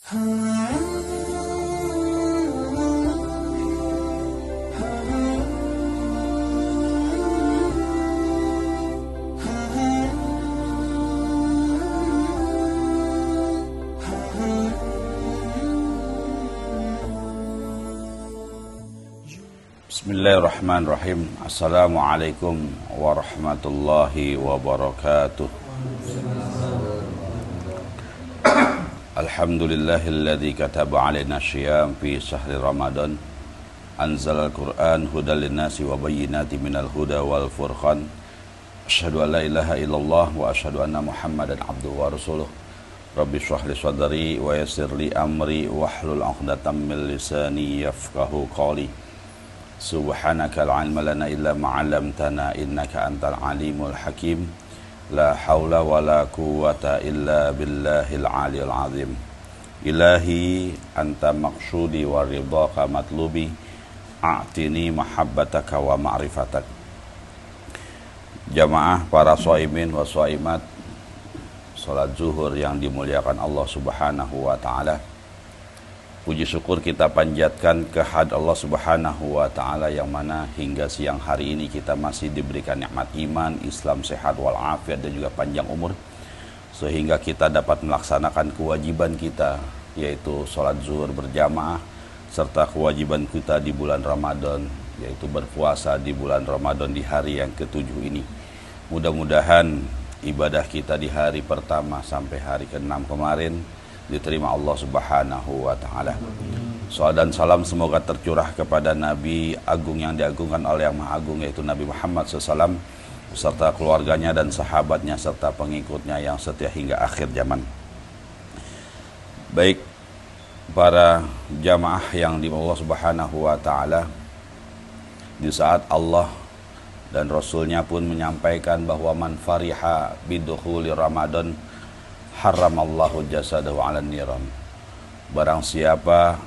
Bismillahirrahmanirrahim. Assalamualaikum warahmatullahi wabarakatuh. Alhamdulillahilladzi kataba alaina syiyam fi syahri Ramadan. Anzalal Qur'an hudal linnasi wa bayyinatin minal huda wal furqan. Asyhadu an la ilaha illallah wa asyhadu anna Muhammadan abduhu wa rasuluh. Rabbi shrah li sadri wa yassir li amri wahlul 'uqdatam min lisani yafqahu qawli. Subhanaka la ilma lana illa ma 'allamtana innaka antal alimul hakim. La haula wala quwwata illa billahil aliyil azim. Ilahi anta maqsudi wa ridhaka matlubi. A'tini mahabbataka wa ma'rifatak. Jamaah para shaimin wa shaimat, salat zuhur yang dimuliakan Allah Subhanahu wa taala. Puji syukur kita panjatkan kehadirat Allah Subhanahu wa taala yang mana hingga siang hari ini kita masih diberikan nikmat iman, Islam, sehat walafiat dan juga panjang umur, sehingga kita dapat melaksanakan kewajiban kita, yaitu sholat zuhur berjamaah, serta kewajiban kita di bulan Ramadan, yaitu berpuasa di bulan Ramadan di hari yang ke-7 ini. Mudah-mudahan ibadah kita di hari pertama sampai hari ke-6 kemarin diterima Allah Subhanahu wa taala. Salawat dan salam semoga tercurah kepada Nabi agung yang diagungkan oleh Yang Maha Agung, yaitu Nabi Muhammad SAW, beserta keluarganya dan sahabatnya serta pengikutnya yang setia hingga akhir zaman. Baik para jamaah yang dimiliki Allah Subhanahu wa taala, di saat Allah dan Rasulnya pun menyampaikan bahwa man fariha bidukhuli Ramadan haramallahu jasadahu 'alan niran. Barang siapa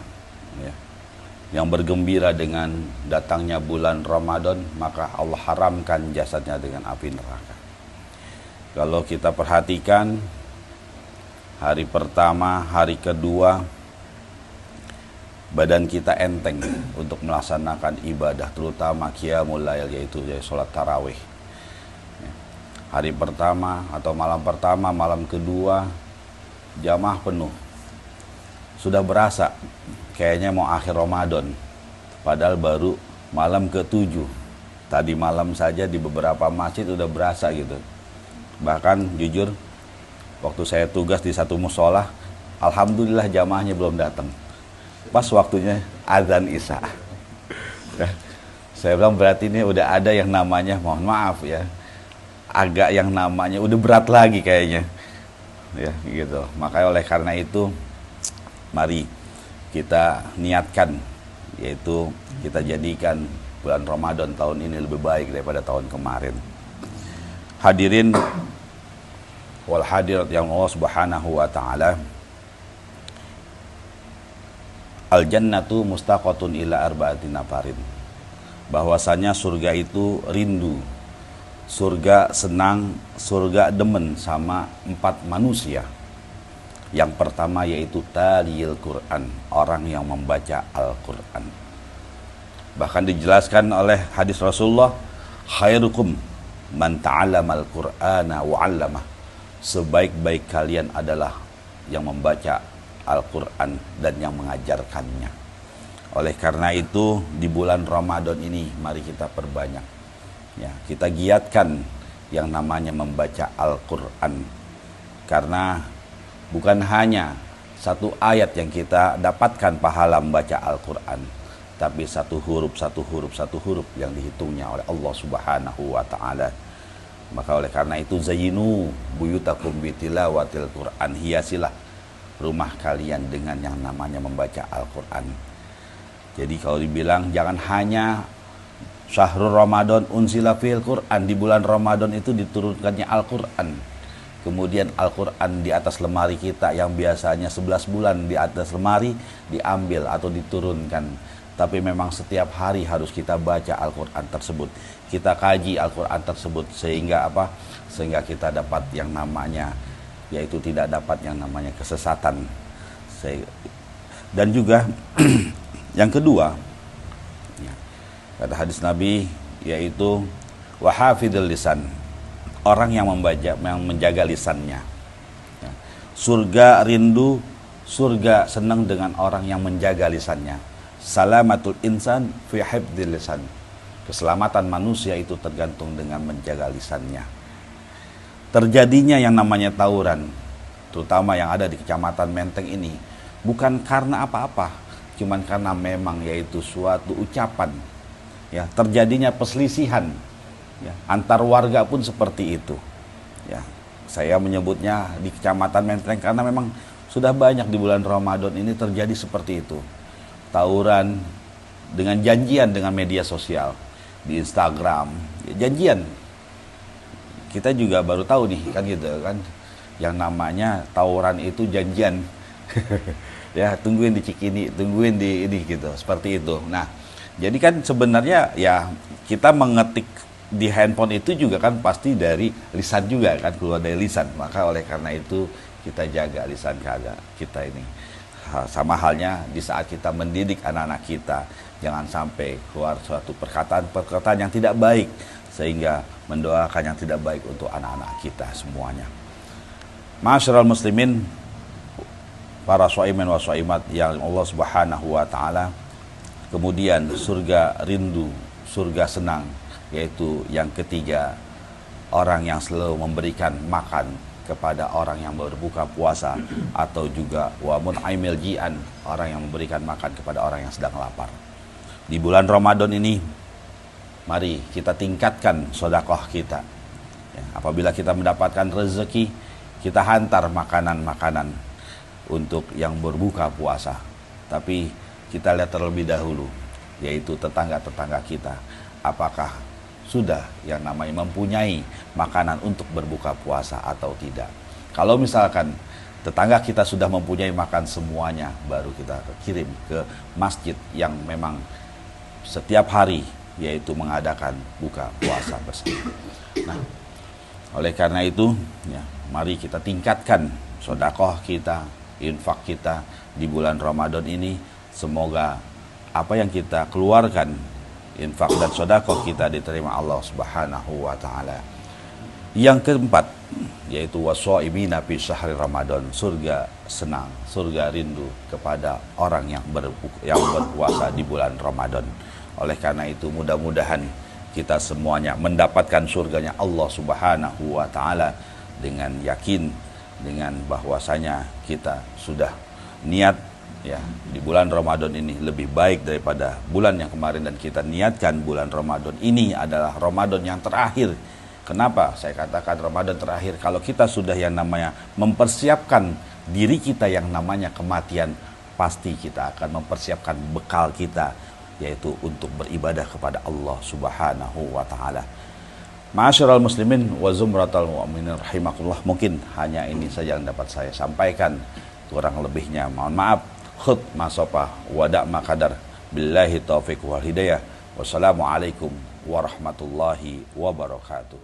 yang bergembira dengan datangnya bulan Ramadan, maka Allah haramkan jasadnya dengan api neraka. Kalau kita perhatikan hari pertama, hari kedua, badan kita enteng untuk melaksanakan ibadah, terutama qiyamul lail, yaitu sholat tarawih. Hari pertama atau malam pertama, malam kedua jamaah penuh. Sudah berasa kayaknya mau akhir Ramadan, padahal baru malam ke-7. Tadi malam saja di beberapa masjid udah berasa gitu. Bahkan jujur, waktu saya tugas di satu musola, alhamdulillah jamaahnya belum datang. Pas waktunya azan Isya. Saya bilang berarti ini udah ada yang namanya, mohon maaf ya, agak yang namanya udah berat lagi kayaknya, ya gitu. Makanya oleh karena itu, mari kita niatkan, yaitu kita jadikan bulan Ramadan tahun ini lebih baik daripada tahun kemarin. Hadirin wal hadirat yang Allah Subhanahu wa taala, al jannatu mustaqatun ila arba'ati nafarin. Bahwasanya surga itu rindu, surga senang, surga demen sama 4 manusia. Yang pertama yaitu taliyil Quran, orang yang membaca Al-Quran. Bahkan dijelaskan oleh hadis Rasulullah, khairukum man ta'allamal Qur'ana wa 'allamah. Sebaik-baik kalian adalah yang membaca Al-Quran dan yang mengajarkannya. Oleh karena itu, di bulan Ramadan ini mari kita perbanyak, ya, kita giatkan yang namanya membaca Al-Quran. Karena bukan hanya satu ayat yang kita dapatkan pahala membaca Al-Quran, tapi satu huruf yang dihitungnya oleh Allah Subhanahu wa ta'ala. Maka oleh karena itu, zayyinu buyutakum bitilawatil Quran, hiasilah rumah kalian dengan yang namanya membaca Al-Quran. Jadi kalau dibilang jangan hanya syahrul Ramadan unsila fil Quran, di bulan Ramadan itu diturunkannya Al-Quran. Kemudian Al-Quran di atas lemari kita yang biasanya 11 bulan di atas lemari diambil atau diturunkan. Tapi memang setiap hari harus kita baca Al-Quran tersebut, kita kaji Al-Quran tersebut, sehingga apa? Sehingga kita dapat yang namanya, yaitu tidak dapat yang namanya kesesatan, Dan juga yang kedua, ya, kata hadis Nabi, yaitu wahafidul lisan, orang yang menjaga lisannya. Ya. Surga rindu, surga senang dengan orang yang menjaga lisannya. Salamatul insan fi hifdzil lisan. Keselamatan manusia itu tergantung dengan menjaga lisannya. Terjadinya yang namanya tawuran, terutama yang ada di Kecamatan Menteng ini, bukan karena apa-apa, cuman karena memang yaitu suatu ucapan. Ya, terjadinya perselisihan, ya, antar warga pun seperti itu. Ya, saya menyebutnya di Kecamatan Menteng karena memang sudah banyak di bulan Ramadan ini terjadi seperti itu. Tawuran dengan janjian dengan media sosial, di Instagram, ya, janjian. Kita juga baru tahu nih kan gitu kan, yang namanya tawuran itu janjian. Ya, tungguin di Cikini, tungguin di ini gitu, seperti itu. Nah, jadi kan sebenarnya ya kita mengetik di handphone itu juga kan pasti dari lisan juga kan, keluar dari lisan. Maka oleh karena itu kita jaga lisan kita ini. Sama halnya di saat kita mendidik anak-anak kita, jangan sampai keluar suatu perkataan yang tidak baik, sehingga mendoakan yang tidak baik untuk anak-anak kita semuanya. Ma'asyiral muslimin, para shaimin wa shaimat yang Allah Subhanahu wa taala, kemudian surga rindu, surga senang, yaitu yang ketiga, orang yang selalu memberikan makan kepada orang yang berbuka puasa, atau juga wa mun'imil ji'an, orang yang memberikan makan kepada orang yang sedang lapar. Di bulan Ramadan ini, mari kita tingkatkan sedekah kita. Ya, apabila kita mendapatkan rezeki, kita hantar makanan-makanan untuk yang berbuka puasa. Tapi kita lihat terlebih dahulu, yaitu tetangga-tetangga kita, apakah sudah yang namanya mempunyai makanan untuk berbuka puasa atau tidak. Kalau misalkan tetangga kita sudah mempunyai makan semuanya, baru kita kirim ke masjid yang memang setiap hari yaitu mengadakan buka puasa bersama. Nah, oleh karena itu, ya, mari kita tingkatkan sedekah kita, infak kita di bulan Ramadan ini. Semoga apa yang kita keluarkan, infak dan sedekah kita, diterima Allah Subhanahu wa taala. Yang keempat, yaitu washaimina fi syahri Ramadan, surga senang, surga rindu kepada orang yang berpuasa di bulan Ramadan. Oleh karena itu, mudah-mudahan kita semuanya mendapatkan surganya Allah Subhanahu wa taala dengan yakin, dengan bahwasanya kita sudah niat, ya, di bulan Ramadan ini lebih baik daripada bulan yang kemarin, dan kita niatkan bulan Ramadan ini adalah Ramadan yang terakhir. Kenapa saya katakan Ramadan terakhir? Kalau kita sudah yang namanya mempersiapkan diri kita yang namanya kematian, pasti kita akan mempersiapkan bekal kita, yaitu untuk beribadah kepada Allah Subhanahu wa taala. Ma'asyiral muslimin wa zumratal mu'minin rahimakumullah, mungkin hanya ini saja yang dapat saya sampaikan. Kurang lebihnya mohon maaf. Khut masopah wada' makadar. Billahi taufiq wal hidayah. Wassalamualaikum warahmatullahi wabarakatuh.